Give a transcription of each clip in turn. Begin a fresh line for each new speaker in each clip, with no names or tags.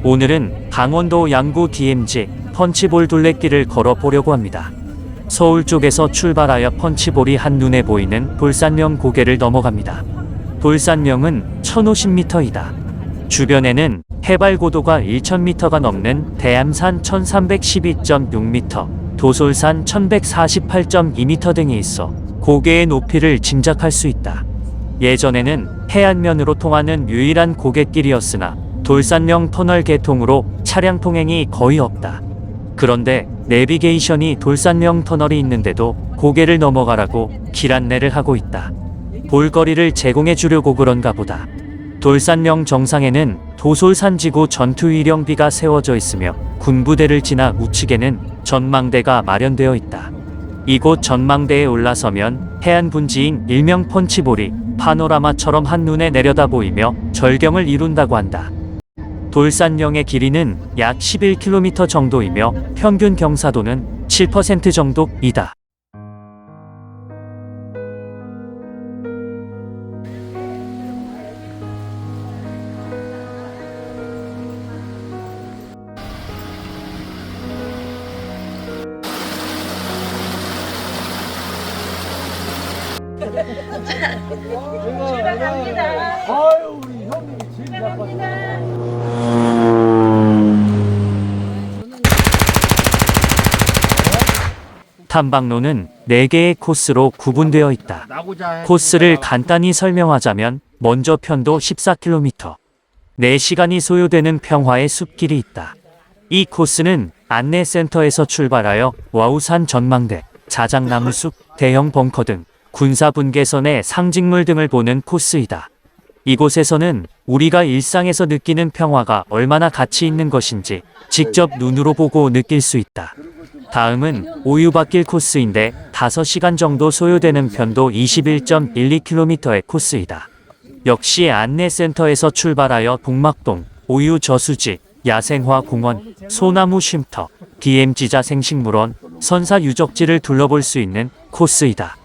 오늘은 강원도 양구 DMZ 펀치볼 둘레길을 걸어보려고 합니다. 서울 쪽에서 출발하여 펀치볼이 한눈에 보이는 돌산령 고개를 넘어갑니다. 돌산령은 1050m이다. 주변에는 해발 고도가 1000m가 넘는 대암산 1312.6m, 도솔산 1148.2m 등이 있어 고개의 높이를 짐작할 수 있다. 예전에는 해안면으로 통하는 유일한 고갯길이었으나 돌산령 터널 개통으로 차량 통행이 거의 없다. 그런데 내비게이션이 돌산령 터널이 있는데도 고개를 넘어가라고 길 안내를 하고 있다. 볼거리를 제공해 주려고 그런가 보다. 돌산령 정상에는 도솔산지구 전투위령비가 세워져 있으며 군부대를 지나 우측에는 전망대가 마련되어 있다. 이곳 전망대에 올라서면 해안 분지인 일명 펀치볼이 파노라마처럼 한눈에 내려다 보이며 절경을 이룬다고 한다. 돌산령의 길이는 약 11km 정도이며 평균 경사도는 7% 정도이다.
출발합니다.
아유 우리 형님이 제일 바빠서.
탐방로는 4개의 코스로 구분되어 있다. 코스를 간단히 설명하자면 먼저 편도 14km, 4시간이 소요되는 평화의 숲길이 있다. 이 코스는 안내센터에서 출발하여 와우산 전망대, 자작나무숲, 대형 벙커 등 군사분계선의 상징물 등을 보는 코스이다. 이곳에서는 우리가 일상에서 느끼는 평화가 얼마나 가치 있는 것인지 직접 눈으로 보고 느낄 수 있다. 다음은 오유박길 코스인데 5시간 정도 소요되는 편도 21.12km의 코스이다. 역시 안내센터에서 출발하여 동막동, 오유저수지, 야생화공원, 소나무 쉼터, DMZ자 생식물원, 선사유적지를 둘러볼 수 있는 코스이다.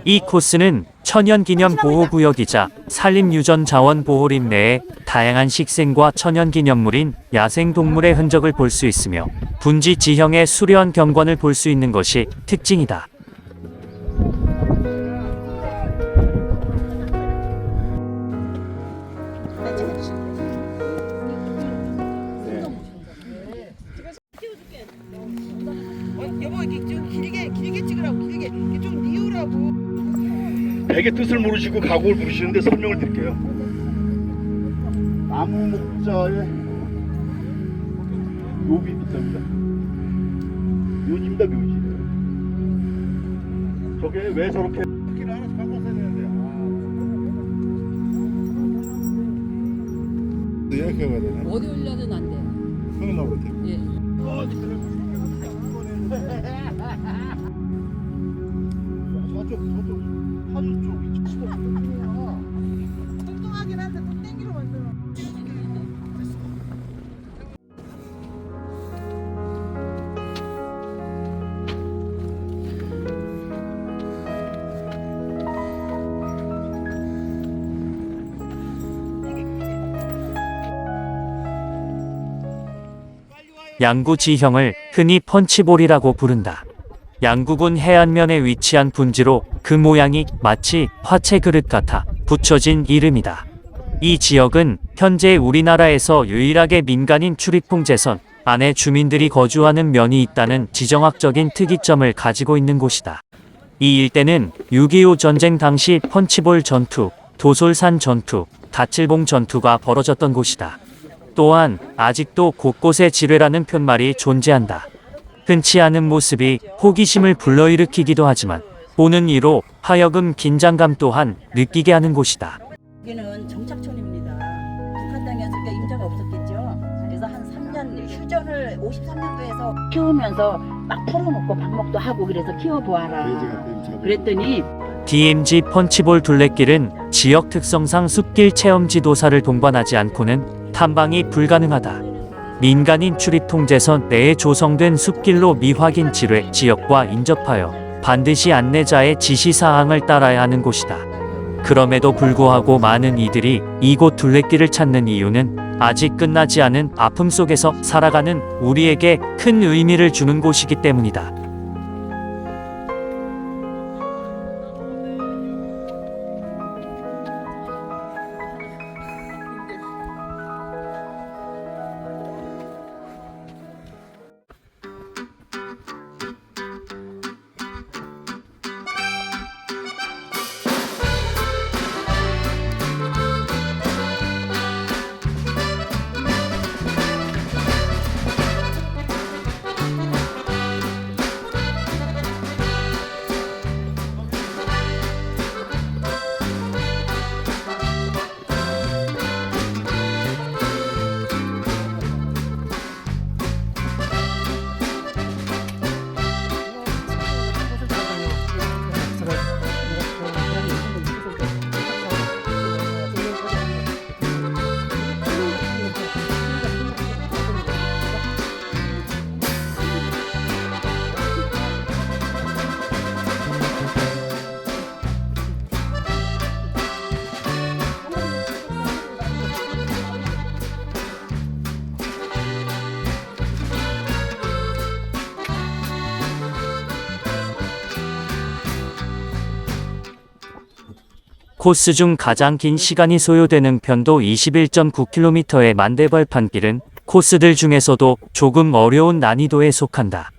이 코스는 천연기념보호구역이자 산림유전자원보호림 내에 다양한 식생과 천연기념물인 야생동물의 흔적을 볼 수 있으며 분지 지형의 수려한 경관을 볼 수 있는 것이 특징이다.
여보 이렇게 좀 길게 찍으라고 길게 좀 니우라고.
백의 뜻을 모르시고 가곡을 부르시는데 설명을 드릴게요. 나무 목자의 묘비 뜻입니다. 묘지입니다, 묘지. 저게 왜 저렇게 길을 하나씩 갖고 왔어야 되는데. 이렇게 가야 되나?
어디 올려도 안 돼.
형이 나올 때.
예.
저쪽 하주 쪽
뚱뚱하긴 한데 또 땡기로 만들어.
양구 지형을 흔히 펀치볼이라고 부른다. 양구군 해안면에 위치한 분지로 그 모양이 마치 화채 그릇 같아 붙여진 이름이다. 이 지역은 현재 우리나라에서 유일하게 민간인 출입풍제선 안에 주민들이 거주하는 면이 있다는 지정학적인 특이점을 가지고 있는 곳이다. 이 일대는 6.25 전쟁 당시 펀치볼 전투, 도솔산 전투, 다칠봉 전투가 벌어졌던 곳이다. 또한 아직도 곳곳에 지뢰라는 푯말이 존재한다. 흔치 않은 모습이 호기심을 불러일으키기도 하지만 보는 이로 하여금 긴장감 또한 느끼게 하는 곳이다.
여기는 정착촌입니다. 북한 땅이었으니까 임자가 없었겠죠. 그래서 한 3년 휴전을 53년도에서 키우면서 막 풀어먹고 방목도 하고 그래서 키워보아라. 그랬더니
DMZ 펀치볼 둘레길은 지역 특성상 숲길 체험 지도사를 동반하지 않고는 탐방이 불가능하다. 민간인 출입 통제선 내에 조성된 숲길로 미확인 지뢰 지역과 인접하여 반드시 안내자의 지시사항을 따라야 하는 곳이다. 그럼에도 불구하고 많은 이들이 이곳 둘레길을 찾는 이유는 아직 끝나지 않은 아픔 속에서 살아가는 우리에게 큰 의미를 주는 곳이기 때문이다. 코스 중 가장 긴 시간이 소요되는 편도 21.9km의 만대벌판길은 코스들 중에서도 조금 어려운 난이도에 속한다.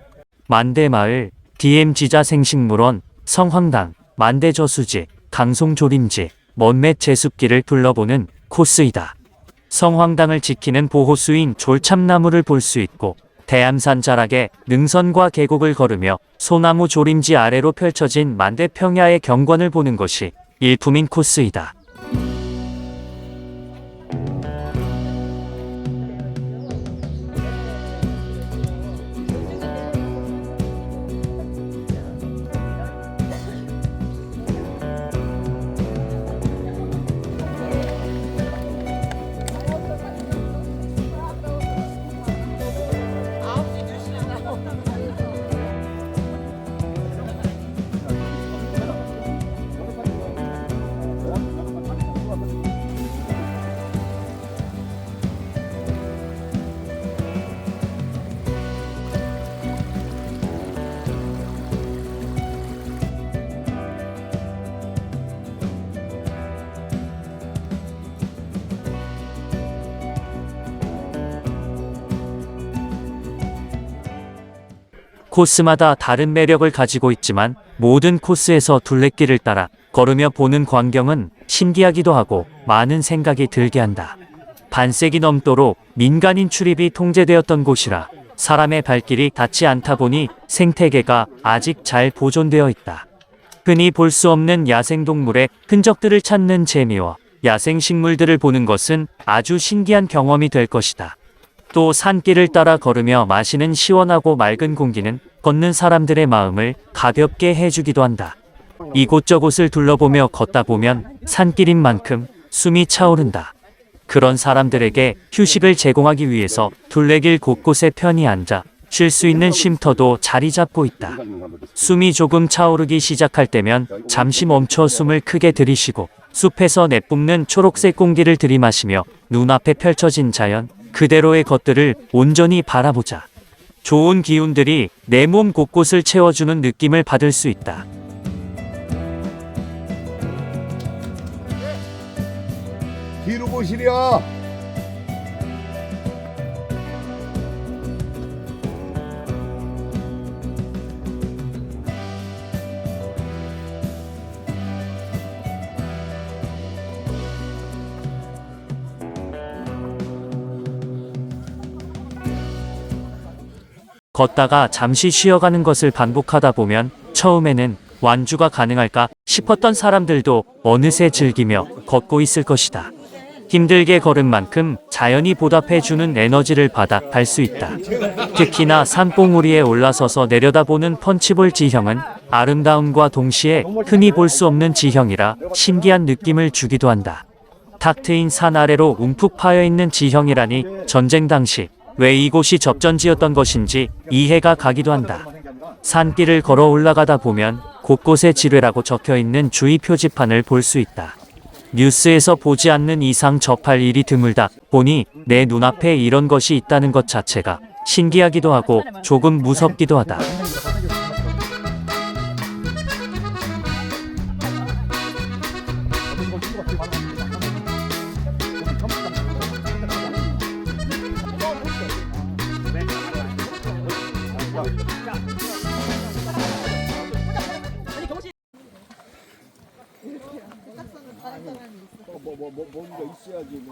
만대마을, DM지자 생식물원, 성황당, 만대저수지, 강송조림지, 먼맷 제숲길을 둘러보는 코스이다. 성황당을 지키는 보호수인 졸참나무를 볼 수 있고 대암산 자락의 능선과 계곡을 걸으며 소나무 조림지 아래로 펼쳐진 만대 평야의 경관을 보는 것이 일품인 코스이다. 코스마다 다른 매력을 가지고 있지만 모든 코스에서 둘레길을 따라 걸으며 보는 광경은 신기하기도 하고 많은 생각이 들게 한다. 반세기 넘도록 민간인 출입이 통제되었던 곳이라 사람의 발길이 닿지 않다 보니 생태계가 아직 잘 보존되어 있다. 흔히 볼 수 없는 야생동물의 흔적들을 찾는 재미와 야생식물들을 보는 것은 아주 신기한 경험이 될 것이다. 또 산길을 따라 걸으며 마시는 시원하고 맑은 공기는 걷는 사람들의 마음을 가볍게 해주기도 한다. 이곳저곳을 둘러보며 걷다 보면 산길인 만큼 숨이 차오른다. 그런 사람들에게 휴식을 제공하기 위해서 둘레길 곳곳에 편히 앉아 쉴 수 있는 쉼터도 자리 잡고 있다. 숨이 조금 차오르기 시작할 때면 잠시 멈춰 숨을 크게 들이쉬고 숲에서 내뿜는 초록색 공기를 들이마시며 눈앞에 펼쳐진 자연 그대로의 것들을 온전히 바라보자. 좋은 기운들이 내 몸 곳곳을 채워주는 느낌을 받을 수 있다.
뒤로 보시랴.
걷다가 잠시 쉬어가는 것을 반복하다 보면 처음에는 완주가 가능할까 싶었던 사람들도 어느새 즐기며 걷고 있을 것이다. 힘들게 걸은 만큼 자연이 보답해주는 에너지를 받아 갈 수 있다. 특히나 산봉우리에 올라서서 내려다보는 펀치볼 지형은 아름다움과 동시에 흔히 볼 수 없는 지형이라 신기한 느낌을 주기도 한다. 탁 트인 산 아래로 움푹 파여있는 지형이라니 전쟁 당시 왜 이곳이 접전지였던 것인지 이해가 가기도 한다. 산길을 걸어 올라가다 보면 곳곳에 지뢰라고 적혀있는 주의 표지판을 볼 수 있다. 뉴스에서 보지 않는 이상 접할 일이 드물다 보니 내 눈앞에 이런 것이 있다는 것 자체가 신기하기도 하고 조금 무섭기도 하다.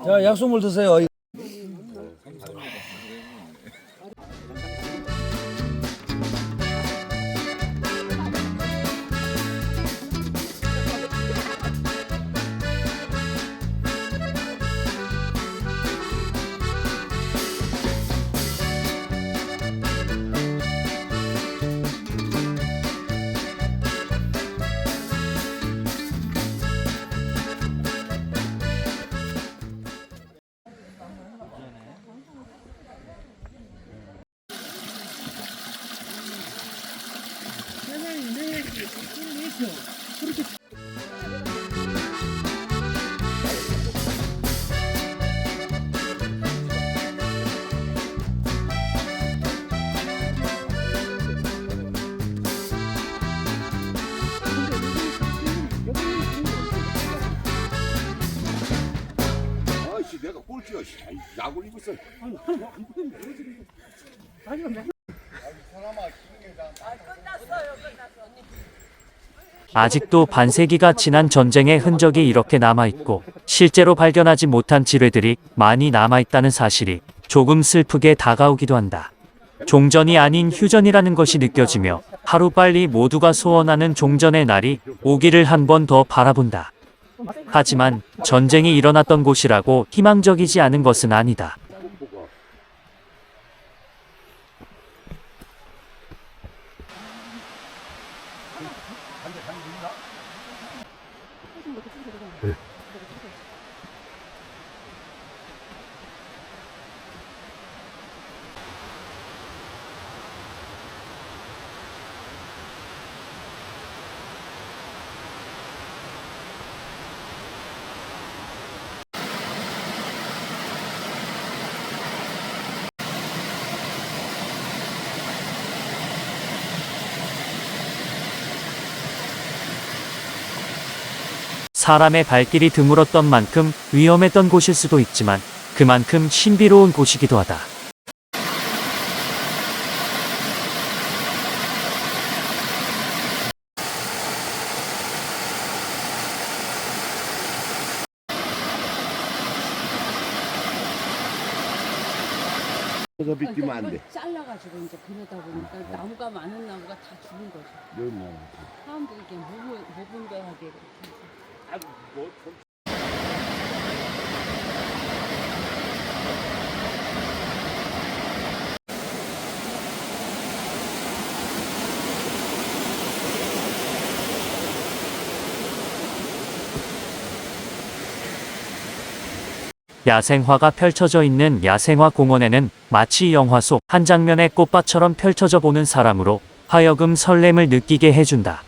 자, 약수물 드세요.
아씨 내가 꼴찌야. 야구 입었어.
아직도 반세기가 지난 전쟁의 흔적이 이렇게 남아있고 실제로 발견하지 못한 지뢰들이 많이 남아있다는 사실이 조금 슬프게 다가오기도 한다. 종전이 아닌 휴전이라는 것이 느껴지며 하루빨리 모두가 소원하는 종전의 날이 오기를 한 번 더 바라본다. 하지만 전쟁이 일어났던 곳이라고 희망적이지 않은 것은 아니다. 사람의 발길이 드물었던 만큼 위험했던 곳일 수도 있지만 그만큼 신비로운 곳이기도 하다.
더 빗기면 안 돼.
잘라가지고 이제 그러다 보니까 나무가 많은 나무가 다 죽은 거죠. 사람들이 이렇게 무분별하게 이렇게.
야생화가 펼쳐져 있는 야생화 공원에는 마치 영화 속 한 장면의 꽃밭처럼 펼쳐져 보는 사람으로 하여금 설렘을 느끼게 해준다.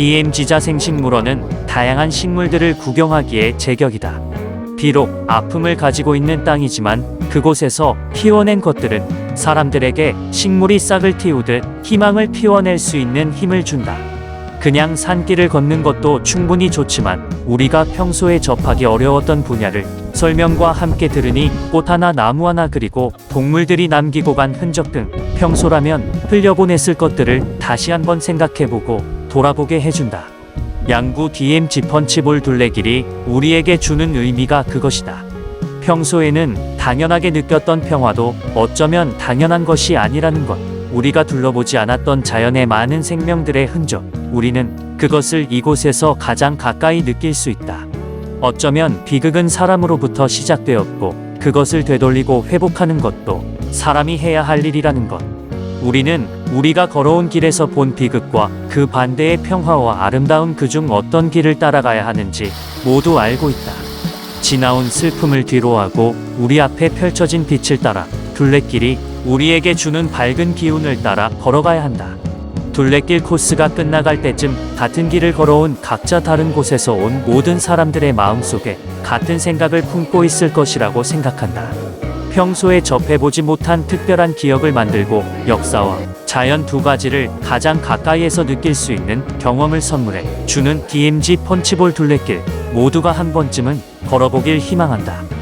DMZ 자생식물원은 다양한 식물들을 구경하기에 제격이다. 비록 아픔을 가지고 있는 땅이지만 그곳에서 피워낸 것들은 사람들에게 식물이 싹을 틔우듯 희망을 피워낼 수 있는 힘을 준다. 그냥 산길을 걷는 것도 충분히 좋지만 우리가 평소에 접하기 어려웠던 분야를 설명과 함께 들으니 꽃 하나 나무 하나 그리고 동물들이 남기고 간 흔적 등 평소라면 흘려보냈을 것들을 다시 한번 생각해보고 돌아보게 해준다. 양구 DMZ 펀치볼 둘레길이 우리에게 주는 의미가 그것이다. 평소에는 당연하게 느꼈던 평화도 어쩌면 당연한 것이 아니라는 것. 우리가 둘러보지 않았던 자연의 많은 생명들의 흔적. 우리는 그것을 이곳에서 가장 가까이 느낄 수 있다. 어쩌면 비극은 사람으로부터 시작되었고 그것을 되돌리고 회복하는 것도 사람이 해야 할 일이라는 것. 우리는 우리가 걸어온 길에서 본 비극과 그 반대의 평화와 아름다움 그중 어떤 길을 따라가야 하는지 모두 알고 있다. 지나온 슬픔을 뒤로하고 우리 앞에 펼쳐진 빛을 따라 둘레길이 우리에게 주는 밝은 기운을 따라 걸어가야 한다. 둘레길 코스가 끝나갈 때쯤 같은 길을 걸어온 각자 다른 곳에서 온 모든 사람들의 마음속에 같은 생각을 품고 있을 것이라고 생각한다. 평소에 접해보지 못한 특별한 기억을 만들고 역사와 자연 두 가지를 가장 가까이에서 느낄 수 있는 경험을 선물해 주는 DMZ 펀치볼 둘레길 모두가 한 번쯤은 걸어보길 희망한다.